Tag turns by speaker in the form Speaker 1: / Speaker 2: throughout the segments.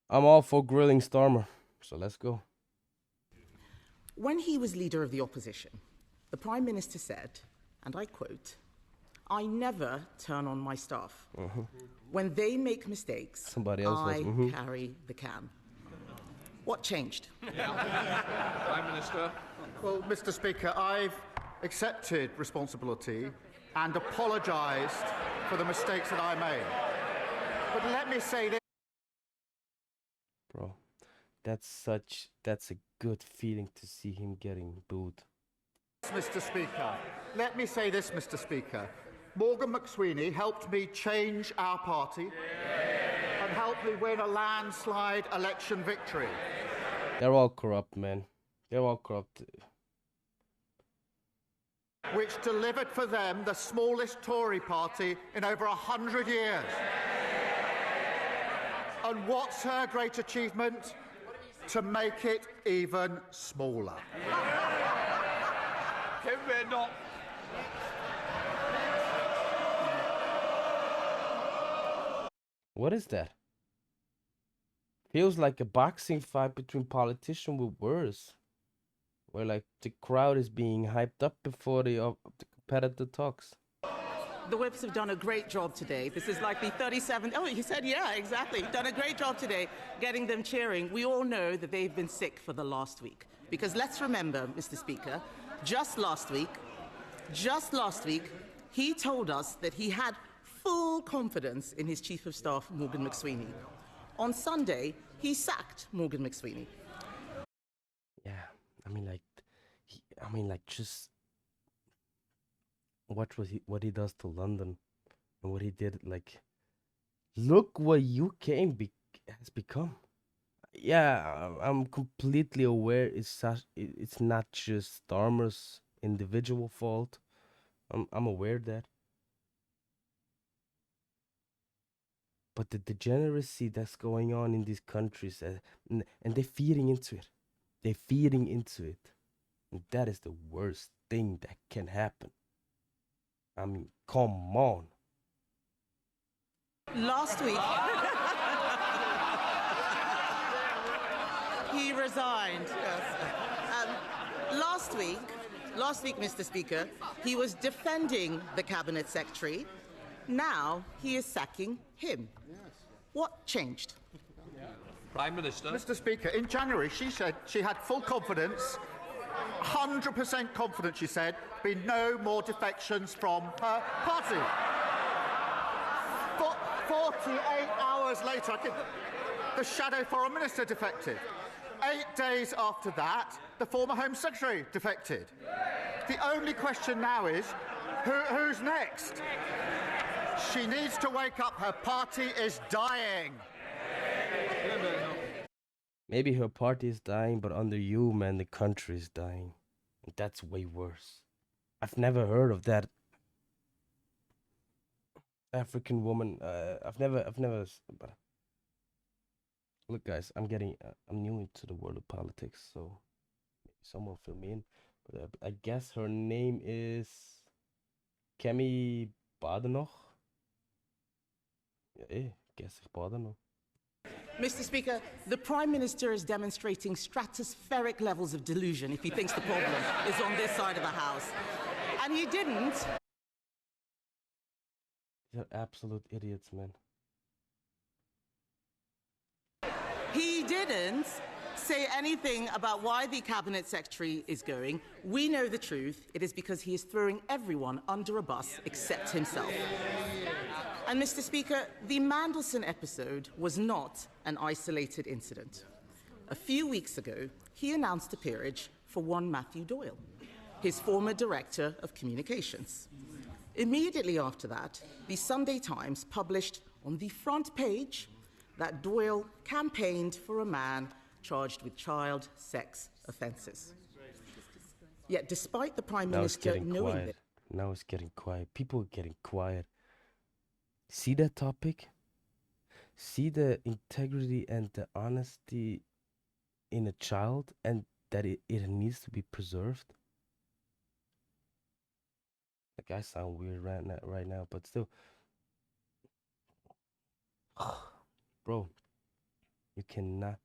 Speaker 1: I'm all for grilling Starmer, so let's go.
Speaker 2: When he was leader of the opposition, the Prime Minister said, and I quote, "I never turn on my staff. When they make mistakes,
Speaker 1: Somebody else was,
Speaker 2: I carry the can." What changed?
Speaker 3: Prime Minister.
Speaker 4: Well, Mr. Speaker, I've accepted responsibility and apologised for the mistakes that I made. But let me say this.
Speaker 1: Bro, that's a good feeling to see him getting booed.
Speaker 4: Mr. Speaker. Let me say this, Mr. Speaker. Morgan McSweeney helped me change our party and helped me win a landslide election victory.
Speaker 1: They're all corrupt, man. They're all corrupt.
Speaker 4: Which delivered for them the smallest Tory party in over 100 years. And what's her great achievement? To make it even smaller.
Speaker 3: Can we not?
Speaker 1: What is that? Feels like a boxing fight between politicians with words. Where like the crowd is being hyped up before the competitor talks.
Speaker 2: The whips have done a great job today. This is like the 37th. Oh, he said, yeah, exactly. Done a great job today getting them cheering. We all know that they've been sick for the last week. Because let's remember, Mr. Speaker, just last week, he told us that he had full confidence in his Chief of Staff, Morgan McSweeney. On Sunday, he sacked Morgan McSweeney.
Speaker 1: Yeah, just watch what he does to London and what he did. Like, look what UK has become. Yeah, I'm completely aware it's not just Starmer's individual fault. I'm aware of that. But the degeneracy that's going on in these countries, and they're feeding into it. They're feeding into it. And that is the worst thing that can happen. I mean, come on.
Speaker 2: Last week, he resigned. Yes. Last week, Mr. Speaker, he was defending the cabinet secretary. Now he is sacking him. What changed?
Speaker 3: Prime Minister.
Speaker 4: Mr. Speaker, in January, she said she had full confidence, 100% confidence, she said, be no more defections from her party. 48 hours later, the shadow foreign minister defected. 8 days after that, the former Home Secretary defected. The only question now is, who's next? She needs to wake up. Her party is dying.
Speaker 1: Maybe her party is dying, but under you, man, the country is dying. And that's way worse. I've never heard of that African woman. I've never. But look, guys, I'm new into the world of politics, so maybe someone fill me in. But I guess her name is Kemi Badenoch. Ja, guess ik Badenoch.
Speaker 2: Mr. Speaker, the Prime Minister is demonstrating stratospheric levels of delusion if he thinks the problem is on this side of the House. And he didn't.
Speaker 1: They're absolute idiots, man.
Speaker 2: He didn't say anything about why the cabinet secretary is going. We know the truth. It is because he is throwing everyone under a bus except himself. And Mr. Speaker, the Mandelson episode was not an isolated incident. A few weeks ago, he announced a peerage for one Matthew Doyle, his former director of communications. Immediately after that, the Sunday Times published on the front page that Doyle campaigned for a man charged with child sex offences. Yet despite the Prime Minister knowing that...
Speaker 1: Now it's getting quiet. People are getting quiet. See that topic? See the integrity and the honesty in a child, and that it needs to be preserved? Like, I sound weird right now, but still. Bro, you cannot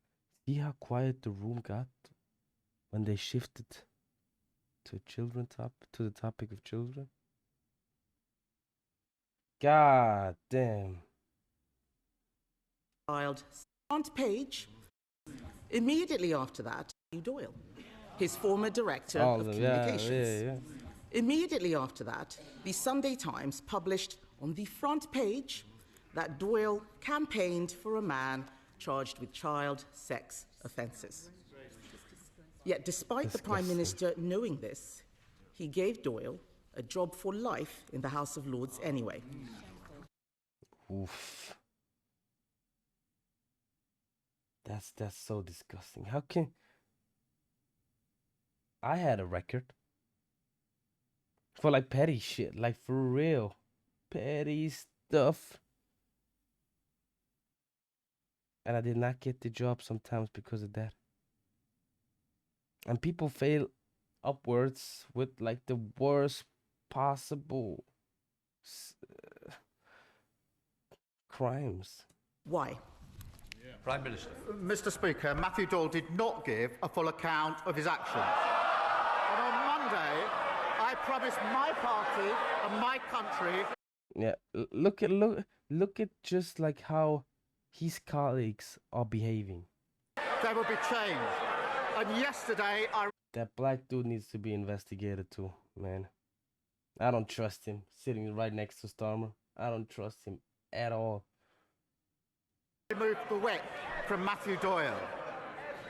Speaker 1: see how quiet the room got when they shifted to the topic of children. God damn.
Speaker 2: Child front page. Immediately after that, Doyle, his former director
Speaker 1: All
Speaker 2: of
Speaker 1: of them,
Speaker 2: communications.
Speaker 1: yeah.
Speaker 2: Immediately after that, the Sunday Times published on the front page that Doyle campaigned for a man charged with child sex offences. Yet, despite the Prime Minister knowing this, he gave Doyle a job for life in the House of Lords anyway.
Speaker 1: Oof. That's so disgusting. How can I had a record for like petty shit, like for real, petty stuff, and I did not get the job sometimes because of that. And people fail upwards with like the worst possible crimes.
Speaker 2: Why?
Speaker 3: Prime Minister.
Speaker 4: Mr. Speaker, Matthew Doyle did not give a full account of his actions. And on Monday, I promised my party and my country.
Speaker 1: Yeah, look at just like how his colleagues are behaving.
Speaker 4: There will be change. And yesterday,
Speaker 1: That black dude needs to be investigated too, man. I don't trust him sitting right next to Starmer. I don't trust him at all.
Speaker 4: removed the whip from Matthew Doyle.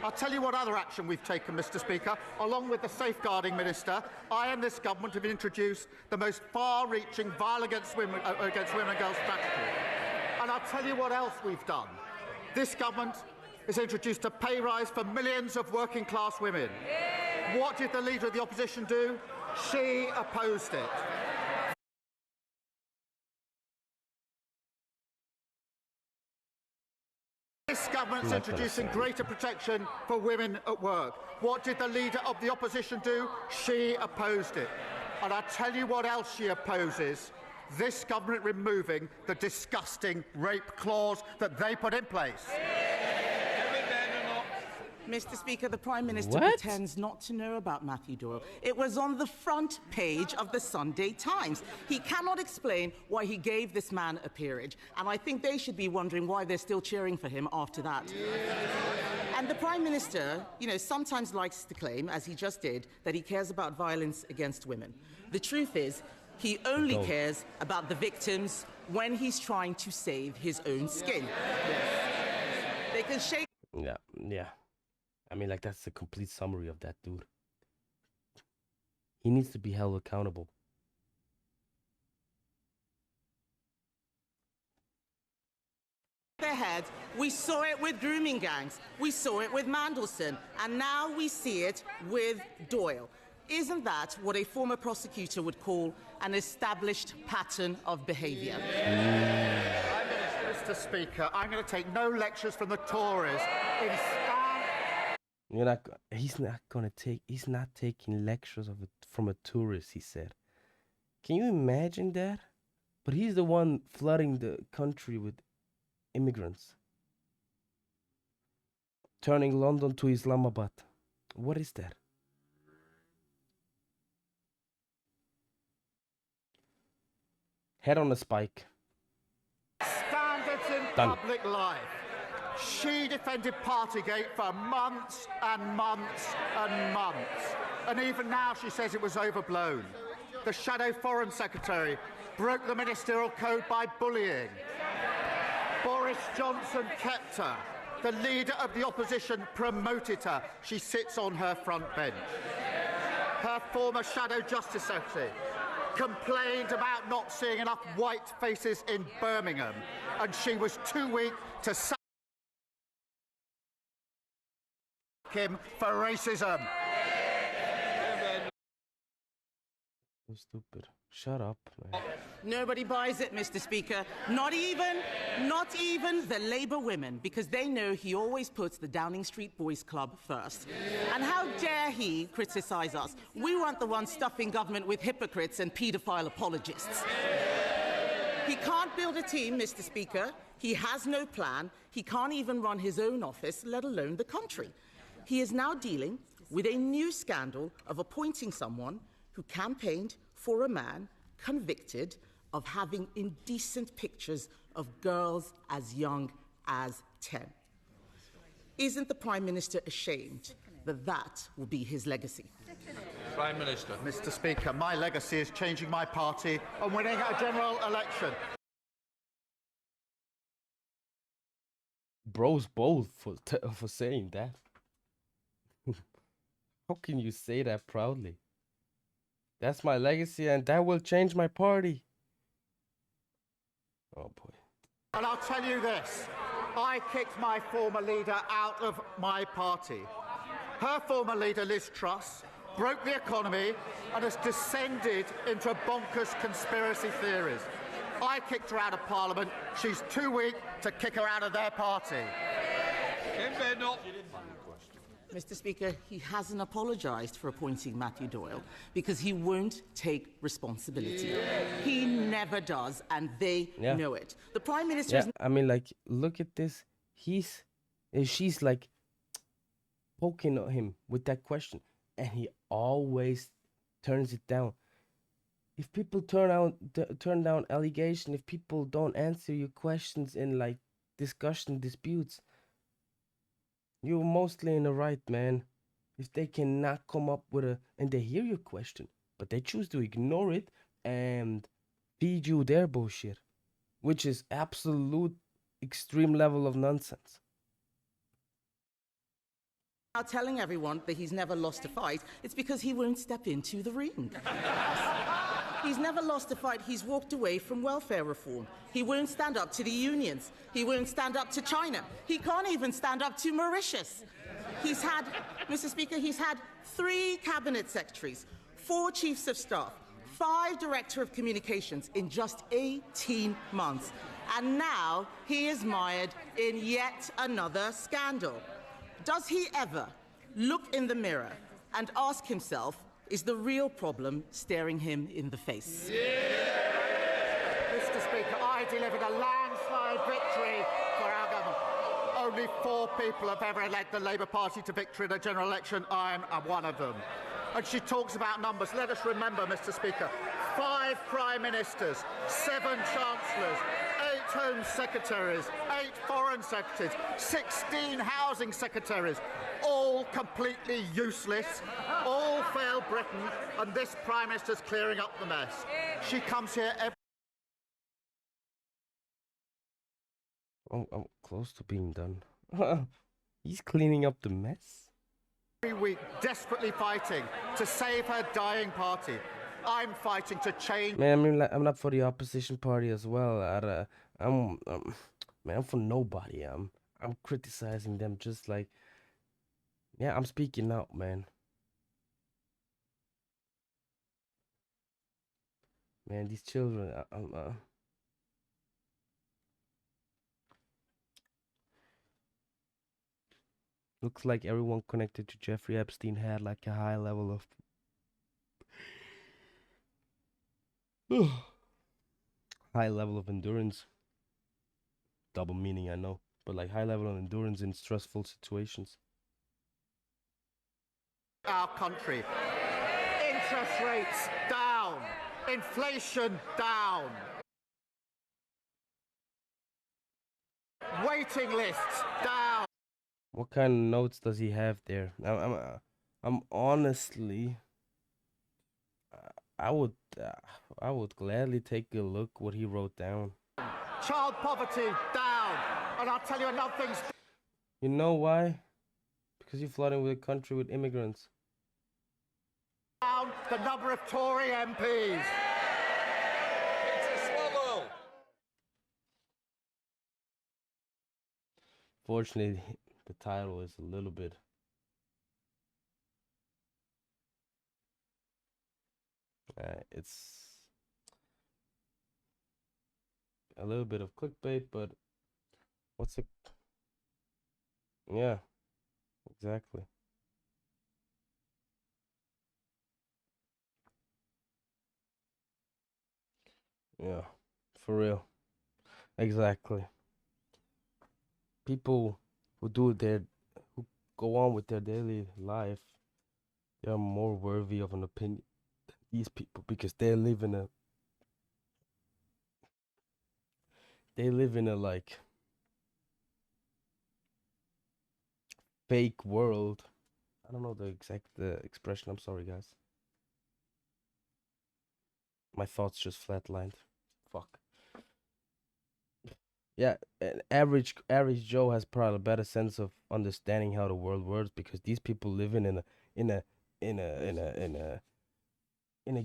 Speaker 4: I'll tell you what other action we've taken, Mr. Speaker. Along with the Safeguarding Minister, I and this government have introduced the most far-reaching violence against women and girls strategy. And I'll tell you what else we've done. This government has introduced a pay rise for millions of working-class women. What did the Leader of the Opposition do? She opposed it. This government's introducing greater protection for women at work. What did the Leader of the Opposition do? She opposed it. And I'll tell you what else she opposes. This government removing the disgusting rape clause that they put in place.
Speaker 2: Mr. Speaker, the Prime Minister pretends not to know about Matthew Doyle. It was on the front page of the Sunday Times. He cannot explain why he gave this man a peerage, and I think they should be wondering why they're still cheering for him after that. And the Prime Minister, sometimes likes to claim, as he just did, that he cares about violence against women. The truth is, he only cares about the victims when he's trying to save his own skin. They can shake...
Speaker 1: Yeah. I mean, like, that's the complete summary of that dude. He needs to be held accountable.
Speaker 2: Their head. We saw it with grooming gangs. We saw it with Mandelson. And now we see it with Doyle. Isn't that what a former prosecutor would call an established pattern of behaviour?
Speaker 4: Mr. Speaker, I'm going to take no lectures from the Tories.
Speaker 1: He's not taking lectures from a tourist, he said. Can you imagine that? But he's the one flooding the country with immigrants. Turning London to Islamabad. What is that? Head on a spike.
Speaker 4: Standards in public life. She defended Partygate for months and months and months. And even now she says it was overblown. The Shadow Foreign Secretary broke the ministerial code by bullying. Boris Johnson kept her. The Leader of the Opposition promoted her. She sits on her front bench. Her former Shadow Justice Secretary complained about not seeing enough white faces in Birmingham, and she was too weak to sack him for racism.
Speaker 1: So stupid. Shut up, man.
Speaker 2: Nobody buys it, Mr. Speaker. Not even the Labour women, because they know he always puts the Downing Street Boys Club first. And how dare he criticise us? We weren't the ones stuffing government with hypocrites and paedophile apologists. He can't build a team, Mr. Speaker. He has no plan. He can't even run his own office, let alone the country. He is now dealing with a new scandal of appointing someone who campaigned for a man convicted of having indecent pictures of girls as young as 10. Isn't the Prime Minister ashamed that that will be his legacy?
Speaker 3: Prime Minister.
Speaker 4: Mr. Speaker, my legacy is changing my party and winning a general election.
Speaker 1: Bro's bold for saying that. How can you say that proudly? That's my legacy, and that will change my party. Oh boy.
Speaker 4: And I'll tell you this, I kicked my former leader out of my party. Her former leader, Liz Truss, broke the economy and has descended into bonkers conspiracy theories. I kicked her out of Parliament. She's too weak to kick her out of their party.
Speaker 2: Mr. Speaker, he hasn't apologised for appointing Matthew Doyle because he won't take responsibility. He never does, and they know it. The Prime Minister is...
Speaker 1: I mean, like, look at this. She's like poking at him with that question, and he always turns it down. If people turn down allegation, if people don't answer your questions in like discussion disputes, you're mostly in the right, man. If they cannot come up with and they hear your question, but they choose to ignore it and feed you their bullshit, which is absolute extreme level of nonsense.
Speaker 2: Now telling everyone that he's never lost a fight, it's because he won't step into the ring. He's never lost a fight. He's walked away from welfare reform. He won't stand up to the unions. He won't stand up to China. He can't even stand up to Mauritius. He's had, Mr. Speaker, he's had 3 cabinet secretaries, 4 chiefs of staff, 5 director of communications in just 18 months. And now he is mired in yet another scandal. Does he ever look in the mirror and ask himself, is the real problem staring him in the face?
Speaker 4: Mr. Speaker, I delivered a landslide victory for our government. Only 4 people have ever led the Labour Party to victory in a general election. I'm one of them. And she talks about numbers. Let us remember, Mr. Speaker, 5 Prime Ministers, 7 Chancellors, 8 Home Secretaries, 8 Foreign Secretaries, 16 Housing Secretaries, all completely useless, all failed Britain, and this Prime Minister's clearing up the mess. She comes here every...
Speaker 1: Oh, I'm close to being done. He's cleaning up the mess.
Speaker 4: Every week, desperately fighting to save her dying party. I'm fighting to change...
Speaker 1: Man, I mean, like, I'm not for the opposition party as well. I'm for nobody. I'm criticizing them just like... Yeah, I'm speaking out, man. Man, these children... Looks like everyone connected to Jeffrey Epstein had like a high level of... high level of endurance. Double meaning, I know. But like high level of endurance in stressful situations.
Speaker 4: Our country. Interest rates down. Inflation down. Waiting lists down.
Speaker 1: What kind of notes does he have there? I'm honestly... I would gladly take a look what he wrote down.
Speaker 4: Child poverty down. And I'll tell you another thing.
Speaker 1: You know why? Because you're flooding with a country with immigrants.
Speaker 4: Down the number of Tory MPs.
Speaker 1: Fortunately, the title is a little bit... it's a little bit of clickbait, but what's it? Yeah, exactly. Yeah, For real. Exactly. People who do their who go on with their daily life, they are more worthy of an opinion than these people because they live in a like fake world. I don't know the exact expression. I'm sorry, guys. My thoughts just flatlined. Fuck. Yeah, an average Joe has probably a better sense of understanding how the world works because these people living in a in a in a in a in a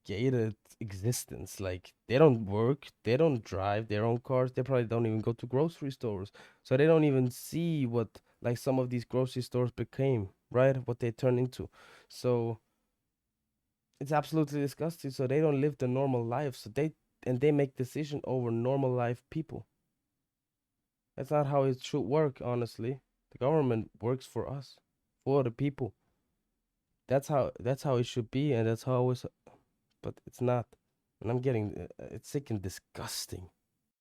Speaker 1: gated existence. Like they don't work, they don't drive their own cars, they probably don't even go to grocery stores. So they don't even see what like some of these grocery stores became, right? What they turn into. So it's absolutely disgusting. So they don't live the normal life. They make decision over normal life people. That's not how it should work, honestly. The government works for us, for the people. That's how it should be, and that's how it's. But it's not, and I'm getting it's sick and disgusting.